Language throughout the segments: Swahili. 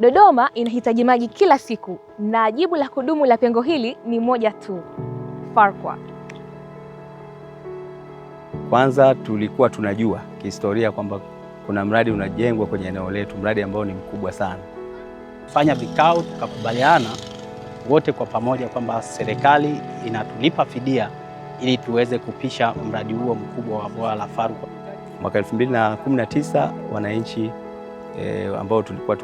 Dodoma inahitaji maji kila siku na jibu la kudumu la pengo hili ni moja tu: Farkwa. Kwanza tulikuwa tunajua kihistoria kwamba kuna mradi unajengwa kwenye eneo letu, mradi ambao ni mkubwa sana. Fanya vikao tukakubaliana wote kwa pamoja kwamba serikali inatulipa fidia ili tuweze kupisha mradi huo mkubwa wa bwawa la Farkwa. Mwaka 2019 wananchi ambao tulikuwa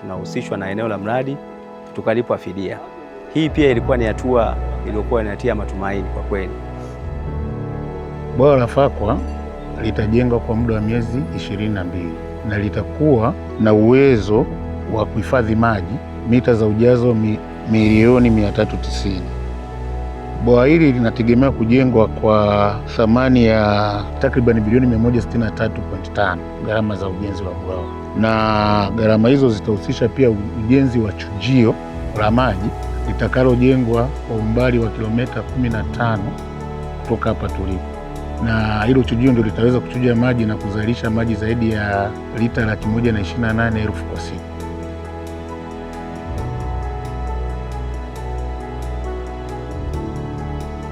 tunahusishwa na eneo la mradi tukalipwa fidia. Hii pia ilikuwa ni hatua iliyokuwa inatia matumaini kwa kweli. Bwawa la Farkwa litajengwa kwa muda wa miezi 22 na litakuwa na uwezo wa kuhifadhi maji mita za ujazo milioni 390. Bwawa hili linategemea kujengwa kwa thamani ya takriban bilioni 163.5 gharama za ujenzi wa bwawa, na gharama hizo zitahusisha pia ujenzi wa chujio la maji litakalojengwa kwa umbali wa kilomita 15 kutoka hapa tulipo, na hilo chujio ndio litaweza kuchuja maji na kuzalisha maji zaidi ya lita 128,000 kwa siku.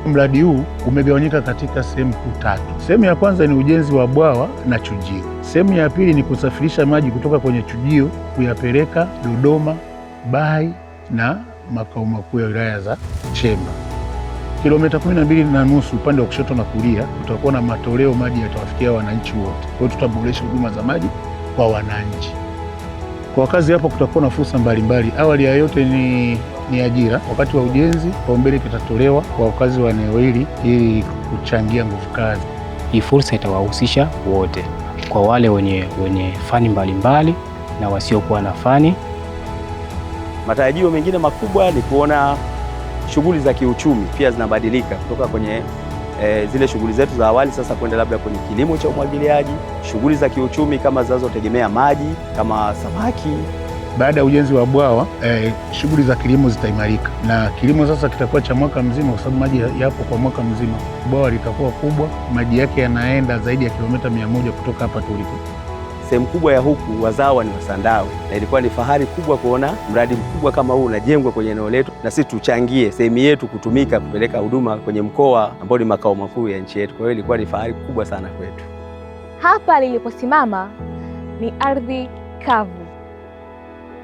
Mradi huu umegawanyika katika sehemu kuu tatu. Sehemu ya kwanza ni ujenzi wa bwawa na chujio. Sehemu ya pili ni kusafirisha maji kutoka kwenye chujio kuyapeleka Dodoma, Bahi na makao makuu ya wilaya za Chemba. Kilomita 12.5 upande wa kushoto na kulia kutakuwa na matoleo, maji yatawafikia wananchi wote. Kwa hiyo tutaboresha huduma za maji kwa wananchi. Kwa wakazi hapo kutakuwa na fursa mbalimbali. Awali ya yote ni ajira. Wakati wa ujenzi kipaumbele kitatolewa kwa wakazi wa eneo hili ili kuchangia nguvu kazi. Hii fursa itawahusisha wote, kwa wale wenye fani mbalimbali na wasiokuwa na fani. Matarajio mengine makubwa ni kuona shughuli za kiuchumi pia zinabadilika kutoka kwenye zile shughuli zetu za awali sasa kwenda labda kwenye kilimo cha umwagiliaji, shughuli za kiuchumi kama zinazotegemea maji kama samaki. Baada ya ujenzi wa bwawa shughuli za kilimo zitaimarika, na kilimo sasa kitakuwa cha mwaka mzima kwa sababu maji yapo kwa mwaka mzima. Bwawa litakuwa kubwa, maji yake yanaenda zaidi ya kilomita 100 kutoka hapa tulipo. Sehemu kubwa ya huku wazawa ni Wasandawe, na ilikuwa ni fahari kubwa kuona mradi mkubwa kama huu unajengwa kwenye eneo letu, na sisi tuchangie sehemu yetu kutumika kupeleka huduma kwenye mkoa ambao ni makao makuu ya nchi yetu. Kwa hiyo ilikuwa ni fahari kubwa sana kwetu. Hapa liliposimama ni ardhi kavu,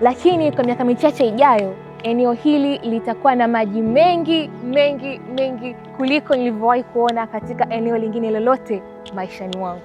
lakini kwa miaka michache ijayo eneo hili litakuwa na maji mengi mengi mengi kuliko nilivyowahi kuona katika eneo lingine lolote maishani mwangu.